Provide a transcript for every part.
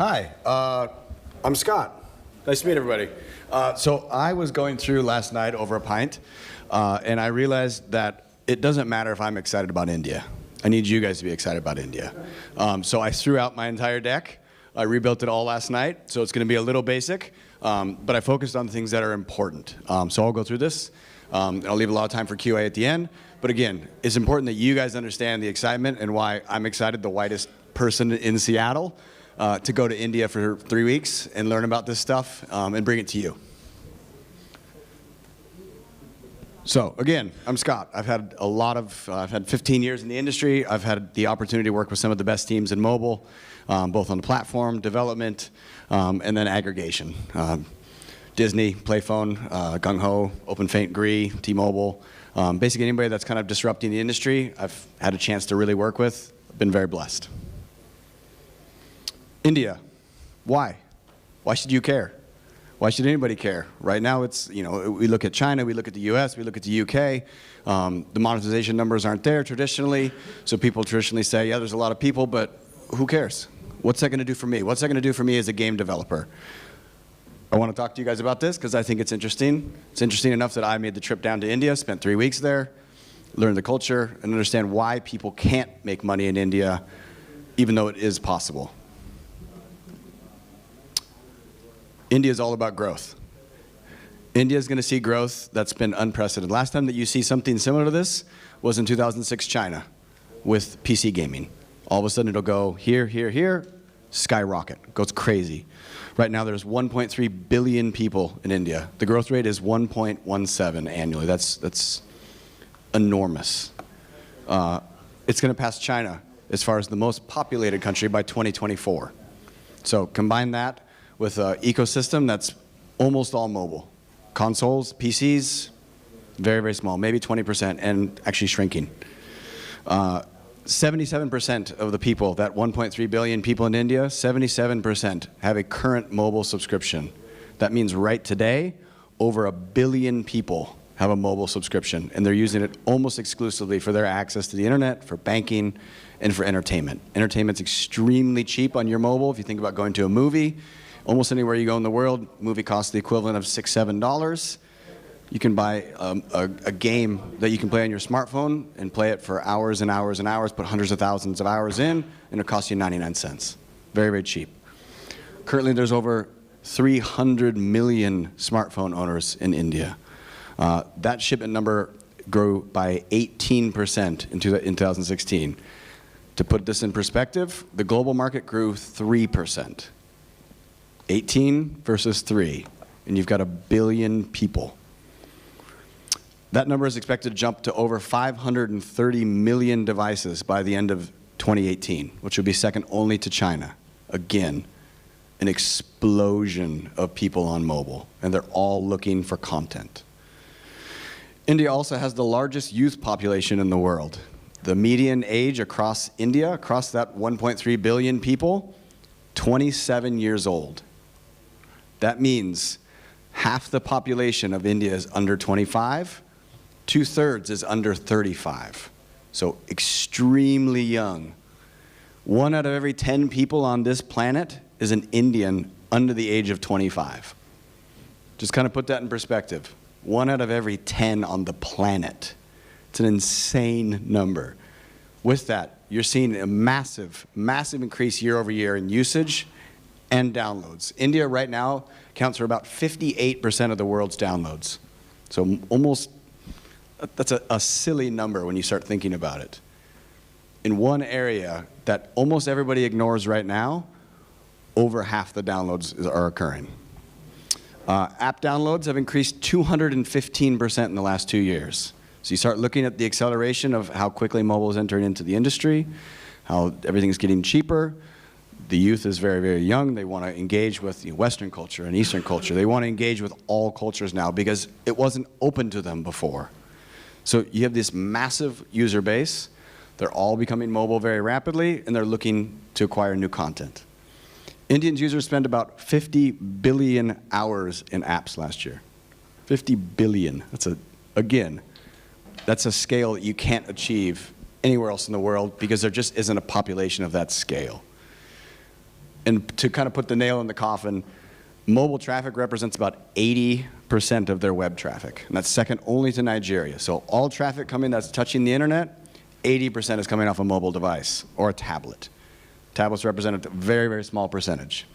Hi, I'm Scott. Nice to meet everybody. So I was going through last night over a pint, and I realized that it doesn't matter if I'm excited about India. I need you guys to be excited about India. So I threw out my entire deck. I rebuilt it all last night, so it's going to be a little basic, but I focused on things that are important. So I'll go through this. I'll leave a lot of time for QA at the end. But again, it's important that you guys understand the excitement and why I'm excited, the whitest person in Seattle, to go to India for 3 weeks and learn about this stuff and bring it to you. So again, I'm Scott. I've had I've had 15 years in the industry. I've had the opportunity to work with some of the best teams in mobile, both on the platform, development, and then aggregation. Disney, Playphone, Gung Ho, OpenFaint, Gree, T-Mobile. Basically anybody that's kind of disrupting the industry, I've had a chance to really work with. I've been very blessed. India, why? Why should you care? Why should anybody care? Right now it's, we look at China, we look at the US, we look at the UK. The monetization numbers aren't there traditionally, so people traditionally say, yeah, there's a lot of people, but who cares? What's that going to do for me? What's that going to do for me as a game developer? I want to talk to you guys about this because I think it's interesting. It's interesting enough that I made the trip down to India, spent 3 weeks there, learned the culture, and understand why people can't make money in India, even though it is possible. India is all about growth. India is going to see growth that's been unprecedented. Last time that you see something similar to this was in 2006 China with PC gaming. All of a sudden it'll go here, here, here, skyrocket, goes crazy. Right now there's 1.3 billion people in India. The growth rate is 1.17 annually. That's enormous. It's going to pass China as far as the most populated country by 2024. So combine that with an ecosystem that's almost all mobile. Consoles, PCs, very, very small, maybe 20%, and actually shrinking. 77% of the people, that 1.3 billion people in India, 77% have a current mobile subscription. That means right today, over 1 billion people have a mobile subscription, and they're using it almost exclusively for their access to the internet, for banking, and for entertainment. Entertainment's extremely cheap on your mobile. If you think about going to a movie, almost anywhere you go in the world, movie costs the equivalent of $6, $7. You can buy a game that you can play on your smartphone and play it for hours and hours and hours, put hundreds of thousands of hours in, and it costs you 99 cents. Very, very cheap. Currently, there's over 300 million smartphone owners in India. That shipment number grew by 18% in 2016. To put this in perspective, the global market grew 3%. 18 versus 3, and you've got 1 billion people. That number is expected to jump to over 530 million devices by the end of 2018, which will be second only to China. Again, an explosion of people on mobile, and they're all looking for content. India also has the largest youth population in the world. The median age across India, across that 1.3 billion people, 27 years old. That means half the population of India is under 25, 2/3 is under 35. So extremely young. 1 out of every 10 people on this planet is an Indian under the age of 25. Just kind of put that in perspective. 1 out of every 10 on the planet. It's an insane number. With that, you're seeing a massive, massive increase year over year in usage and downloads. India right now accounts for about 58% of the world's downloads. So almost, that's a silly number when you start thinking about it. In one area that almost everybody ignores right now, over half the downloads are occurring. App downloads have increased 215% in the last 2 years. So you start looking at the acceleration of how quickly mobile is entering into the industry, how everything's getting cheaper. The youth is very, very young. They want to engage with Western culture and Eastern culture. They want to engage with all cultures now because it wasn't open to them before. So you have this massive user base. They're all becoming mobile very rapidly, and they're looking to acquire new content. Indian users spent about 50 billion hours in apps last year. 50 billion. Again, that's a scale that you can't achieve anywhere else in the world because there just isn't a population of that scale. And to kind of put the nail in the coffin, mobile traffic represents about 80% of their web traffic. And that's second only to Nigeria. So all traffic coming that's touching the internet, 80% is coming off a mobile device or a tablet. Tablets represent a very, very small percentage.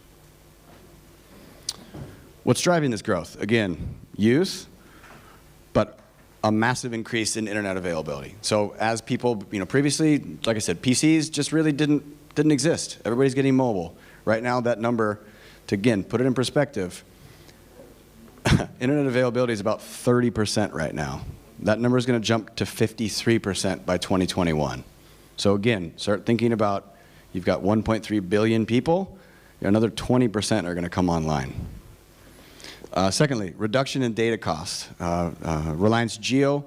What's driving this growth? Again, youth, but a massive increase in internet availability. So as people, previously, like I said, PCs just really didn't exist. Everybody's getting mobile. Right now, that number, to again, put it in perspective, internet availability is about 30% right now. That number is going to jump to 53% by 2021. So again, start thinking about, you've got 1.3 billion people, another 20% are going to come online. Secondly, reduction in data costs. Reliance Jio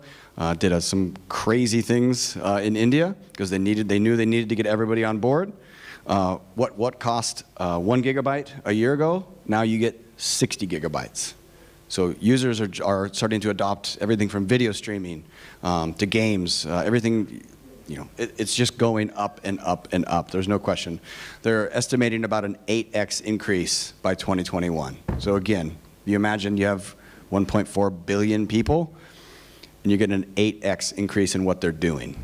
did some crazy things in India because they knew they needed to get everybody on board. What cost 1 gigabyte a year ago, now you get 60 gigabytes. So users are starting to adopt everything from video streaming to games, everything. It's just going up and up and up. There's no question. They're estimating about an 8x increase by 2021. So again, you imagine you have 1.4 billion people, and you get an 8x increase in what they're doing.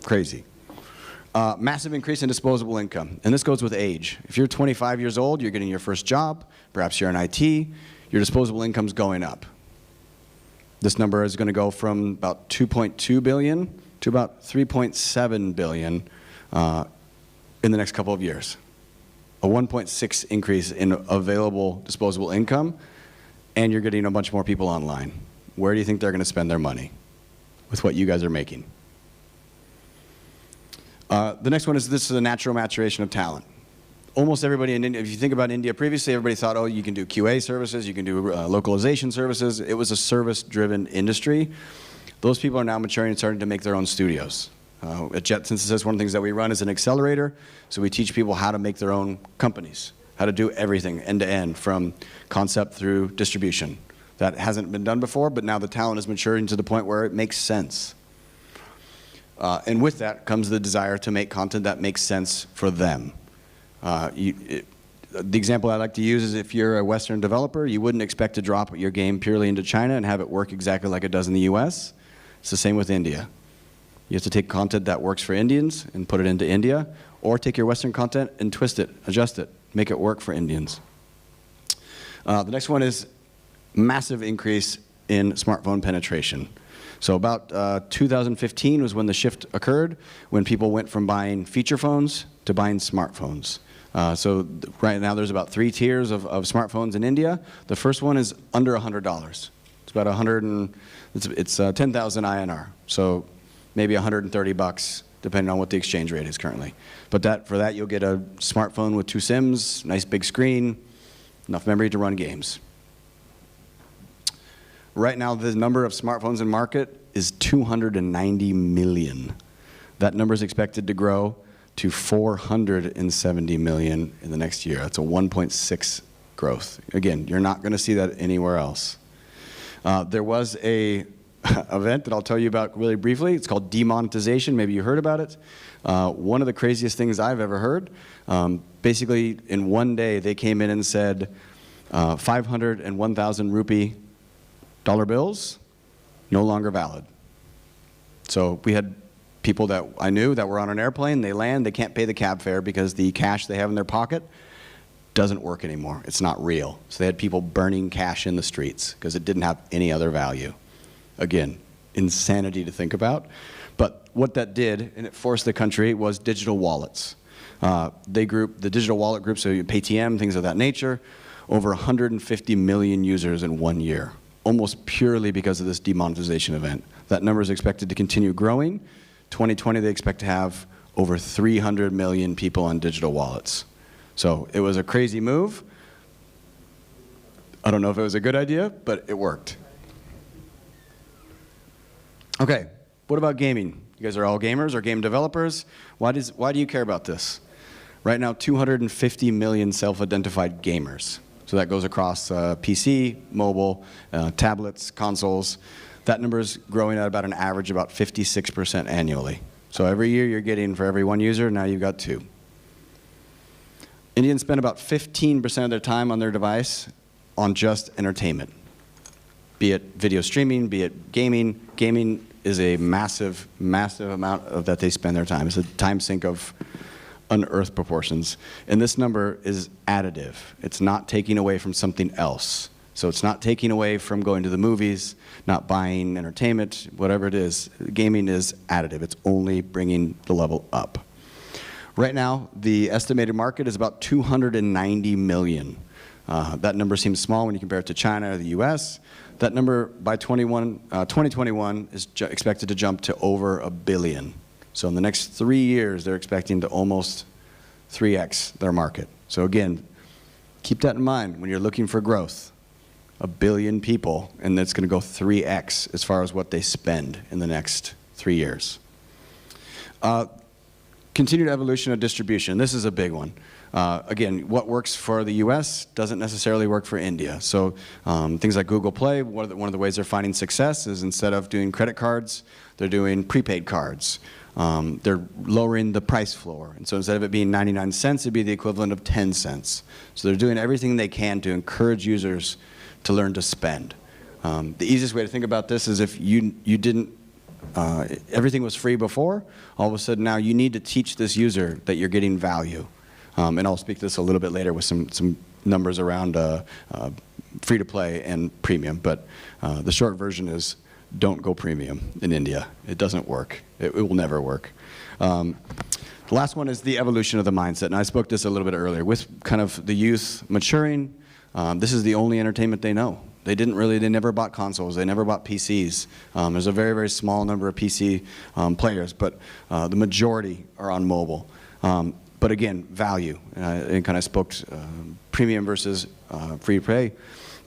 Crazy. Massive increase in disposable income, and this goes with age. If you're 25 years old, you're getting your first job, perhaps you're in IT, your disposable income's going up. This number is going to go from about 2.2 billion to about 3.7 billion in the next couple of years. A 1.6 increase in available disposable income, and you're getting a bunch more people online. Where do you think they're going to spend their money with what you guys are making? The next one is this is a natural maturation of talent. Almost everybody in India, if you think about India previously, everybody thought, oh, you can do QA services, you can do localization services. It was a service-driven industry. Those people are now maturing and starting to make their own studios. At JetSynthesis, one of the things that we run is an accelerator, so we teach people how to make their own companies, how to do everything end-to-end from concept through distribution. That hasn't been done before, but now the talent is maturing to the point where it makes sense. And with that comes the desire to make content that makes sense for them. The example I like to use is if you're a Western developer, you wouldn't expect to drop your game purely into China and have it work exactly like it does in the US. It's the same with India. You have to take content that works for Indians and put it into India, or take your Western content and twist it, adjust it, make it work for Indians. The next one is massive increase in smartphone penetration. So about 2015 was when the shift occurred, when people went from buying feature phones to buying smartphones. So right now there's about 3 tiers of smartphones in India. The first one is under $100. It's about 10,000 INR. So maybe 130 bucks, depending on what the exchange rate is currently. But for that, you'll get a smartphone with 2 SIMs, nice big screen, enough memory to run games. Right now, the number of smartphones in market is 290 million. That number is expected to grow to 470 million in the next year. That's a 1.6 growth. Again, you're not going to see that anywhere else. There was a event that I'll tell you about really briefly. It's called demonetization. Maybe you heard about it. One of the craziest things I've ever heard. Basically, in one day, they came in and said 500 and 1,000 rupee dollar bills, no longer valid. So we had people that I knew that were on an airplane, they land, they can't pay the cab fare because the cash they have in their pocket doesn't work anymore. It's not real. So they had people burning cash in the streets because it didn't have any other value. Again, insanity to think about. But what that did, and it forced the country, was digital wallets. They grouped the digital wallet group, so Paytm, things of that nature, over 150 million users in 1 year, almost purely because of this demonetization event. That number is expected to continue growing. 2020, they expect to have over 300 million people on digital wallets. So it was a crazy move. I don't know if it was a good idea, but it worked. Okay, what about gaming? You guys are all gamers or game developers. Why do you care about this? Right now, 250 million self-identified gamers. So that goes across PC, mobile, tablets, consoles. That number is growing at about an average about 56% annually. So every year you're getting, for every 1 user, now you've got 2. Indians spend about 15% of their time on their device on just entertainment. Be it video streaming, be it gaming. Gaming is a massive, massive amount of that they spend their time. It's a time sink of unearthed proportions. And this number is additive. It's not taking away from something else. So it's not taking away from going to the movies, not buying entertainment, whatever it is. Gaming is additive. It's only bringing the level up. Right now, the estimated market is about 290 million. That number seems small when you compare it to China or the US. That number by 2021 is expected to jump to over 1 billion. So in the next 3 years, they're expecting to almost 3x their market. So again, keep that in mind when you're looking for growth. 1 billion people, and that's going to go 3x as far as what they spend in the next 3 years. Continued evolution of distribution. This is a big one. Again, what works for the US doesn't necessarily work for India. So things like Google Play, one of the ways they're finding success is instead of doing credit cards, they're doing prepaid cards. They're lowering the price floor. And so instead of it being 99 cents, it'd be the equivalent of 10 cents. So they're doing everything they can to encourage users to learn to spend. The easiest way to think about this is if you didn't, everything was free before, all of a sudden now you need to teach this user that you're getting value. And I'll speak to this a little bit later with some numbers around free-to-play and premium. But the short version is don't go premium in India. It doesn't work. It will never work. The last one is the evolution of the mindset. And I spoke this a little bit earlier. With kind of the youth maturing, this is the only entertainment they know. They never bought consoles. They never bought PCs. There's a very, very small number of PC players, but the majority are on mobile. But again, value. And kind of spoke premium versus free play.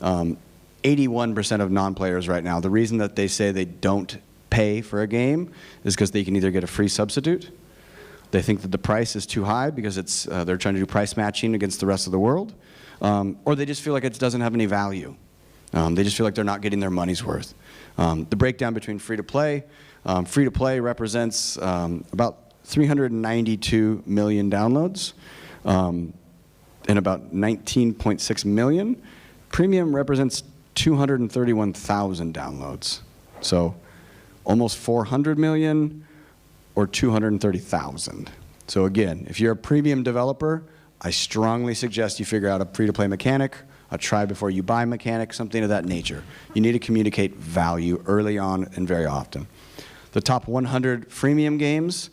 81% of non-players right now, the reason that they say they don't pay for a game is because they can either get a free substitute. They think that the price is too high because they're trying to do price matching against the rest of the world. Or they just feel like it doesn't have any value. They just feel like they're not getting their money's worth. The breakdown between free-to-play represents about 392 million downloads and about 19.6 million. Premium represents 231,000 downloads. So almost 400 million or 230,000. So again, if you're a premium developer, I strongly suggest you figure out a free-to-play mechanic, a try before you buy mechanic, something of that nature. You need to communicate value early on and very often. The top 100 freemium games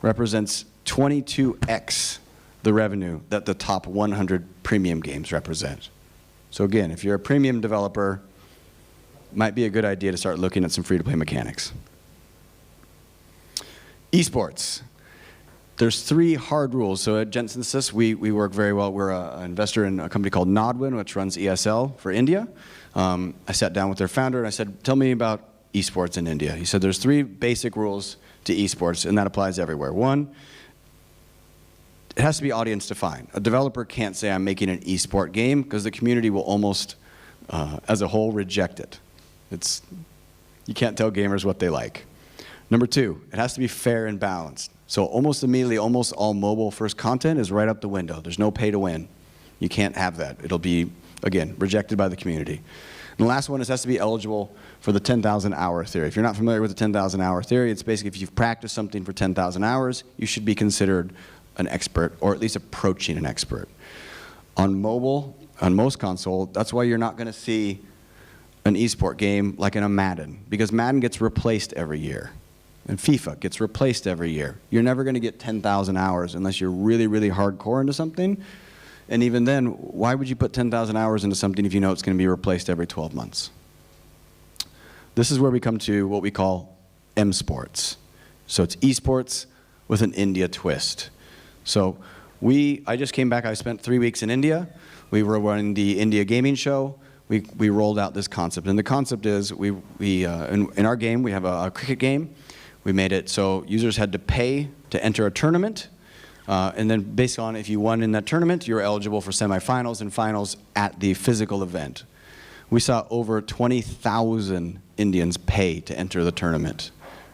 represents 22x the revenue that the top 100 premium games represent. So again, if you're a premium developer, might be a good idea to start looking at some free-to-play mechanics. Esports. There's 3 hard rules. So at JetSynthesis, we work very well. We're an investor in a company called Nodwin, which runs ESL for India. I sat down with their founder and I said, tell me about esports in India. He said, there's 3 basic rules to esports, and that applies everywhere. 1, it has to be audience defined. A developer can't say I'm making an esport game because the community will almost, as a whole, reject it. You can't tell gamers what they like. Number 2, it has to be fair and balanced. So almost immediately, almost all mobile-first content is right up the window. There's no pay to win. You can't have that. It'll be, again, rejected by the community. And the last one is it has to be eligible for the 10,000-hour theory. If you're not familiar with the 10,000-hour theory, it's basically if you've practiced something for 10,000 hours, you should be considered an expert, or at least approaching an expert. On mobile, on most console, that's why you're not going to see an esport game like in a Madden, because Madden gets replaced every year. And FIFA gets replaced every year. You're never going to get 10,000 hours unless you're really, really hardcore into something. And even then, why would you put 10,000 hours into something if you know it's going to be replaced every 12 months? This is where we come to what we call M-sports. So it's esports with an India twist. So I just came back. I spent 3 weeks in India. We were running the India gaming show. We rolled out this concept. And the concept is in our game, we have a cricket game. We made it so users had to pay to enter a tournament. And then based on if you won in that tournament, you're eligible for semifinals and finals at the physical event. We saw over 20,000 Indians pay to enter the tournament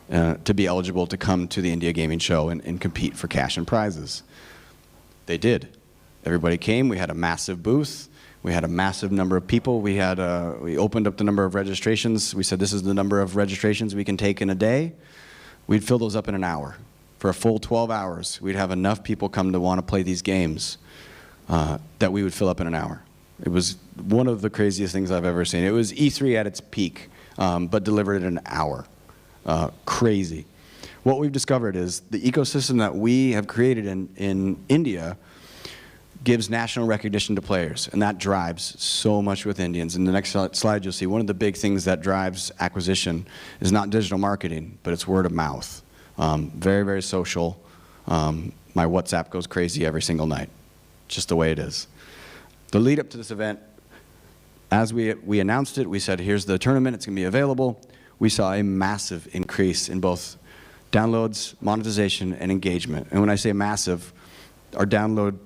to be eligible to come to the India Gaming Show and compete for cash and prizes. They did. Everybody came. We had a massive booth. We had a massive number of people. We opened up the number of registrations. We said, this is the number of registrations we can take in a day. We'd fill those up in an hour. For a full 12 hours, we'd have enough people come to want to play these games that we would fill up in an hour. It was one of the craziest things I've ever seen. It was E3 at its peak, but delivered in an hour. Crazy. What we've discovered is the ecosystem that we have created in India gives national recognition to players, and that drives so much with Indians. In the next slide, you'll see one of the big things that drives acquisition is not digital marketing, but it's word of mouth. Very, very social. My WhatsApp goes crazy every single night. Just the way it is. The lead up to this event, as we announced it, we said, here's the tournament, it's going to be available. We saw a massive increase in both downloads, monetization, and engagement. And when I say massive, our download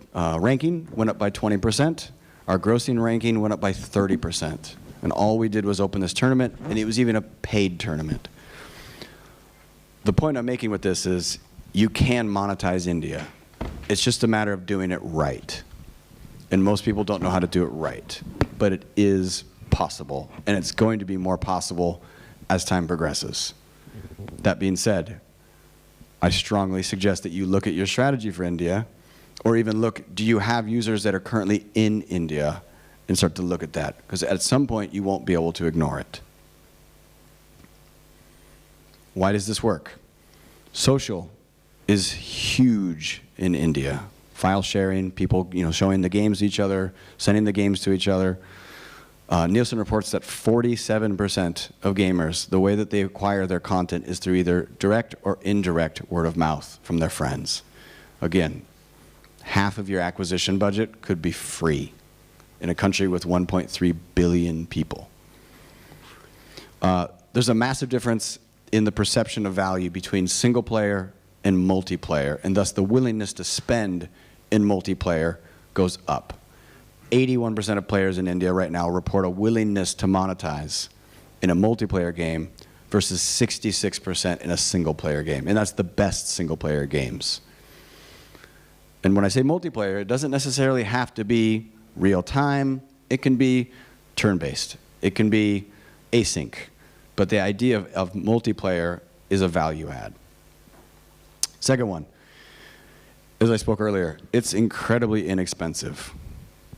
ranking went up by 20%. Our grossing ranking went up by 30%. And all we did was open this tournament, and it was even a paid tournament. The point I'm making with this is you can monetize India. It's just a matter of doing it right. And most people don't know how to do it right. But it is possible, and it's going to be more possible as time progresses. That being said, I strongly suggest that you look at your strategy for India, or even look, do you have users that are currently in India, and start to look at that. Because at some point, you won't be able to ignore it. Why does this work? Social is huge in India. File sharing, people showing the games to each other, sending the games to each other. Nielsen reports that 47% of gamers, the way that they acquire their content is through either direct or indirect word of mouth from their friends. Again, half of your acquisition budget could be free in a country with 1.3 billion people. There's a massive difference in the perception of value between single player and multiplayer, and thus the willingness to spend in multiplayer goes up. 81% of players in India right now report a willingness to monetize in a multiplayer game versus 66% in a single player game, and that's the best single player games. And when I say multiplayer, it doesn't necessarily have to be real time. It can be turn-based. It can be async. But the idea of multiplayer is a value add. Second one, as I spoke earlier, it's incredibly inexpensive.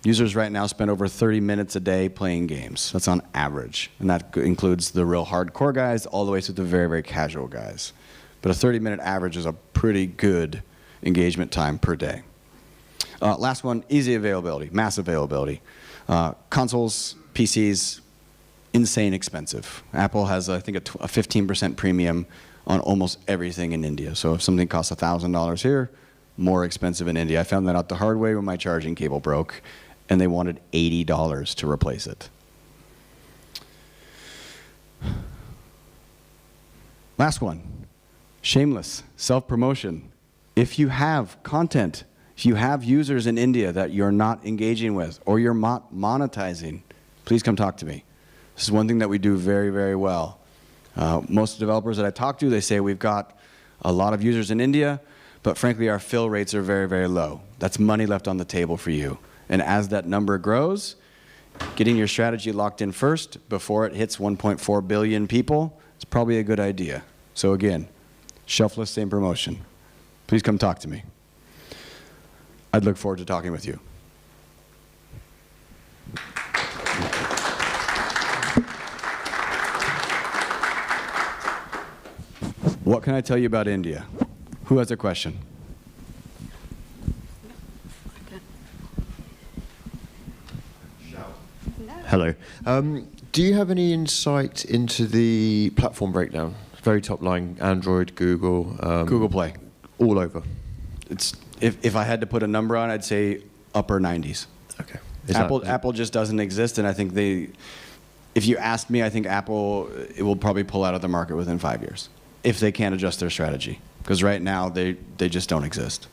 Users right now spend over 30 minutes a day playing games. That's on average. And that includes the real hardcore guys all the way to the very, very casual guys. But a 30-minute average is a pretty good engagement time per day. Last one, easy availability, mass availability. Consoles, PCs, insane expensive. Apple has, I think, a 15% premium on almost everything in India. So if something costs $1,000 here, more expensive in India. I found that out the hard way when my charging cable broke, and they wanted $80 to replace it. Last one, shameless self-promotion. If you have content, if you have users in India that you're not engaging with or you're monetizing, please come talk to me. This is one thing that we do very, very well. Most developers that I talk to, they say we've got a lot of users in India, but frankly our fill rates are very, very low. That's money left on the table for you. And as that number grows, getting your strategy locked in first before it hits 1.4 billion people is probably a good idea. So again, shelfless, same promotion. Please come talk to me. I'd look forward to talking with you. What can I tell you about India? Who has a question? Hello. Do you have any insight into the platform breakdown? Very top line, Android, Google. Google Play. All over. It's, if I had to put a number on, I'd say upper 90s. Okay. Apple just doesn't exist, and I think if you ask me, I think Apple, it will probably pull out of the market within 5 years if they can't adjust their strategy. Because right now, they just don't exist.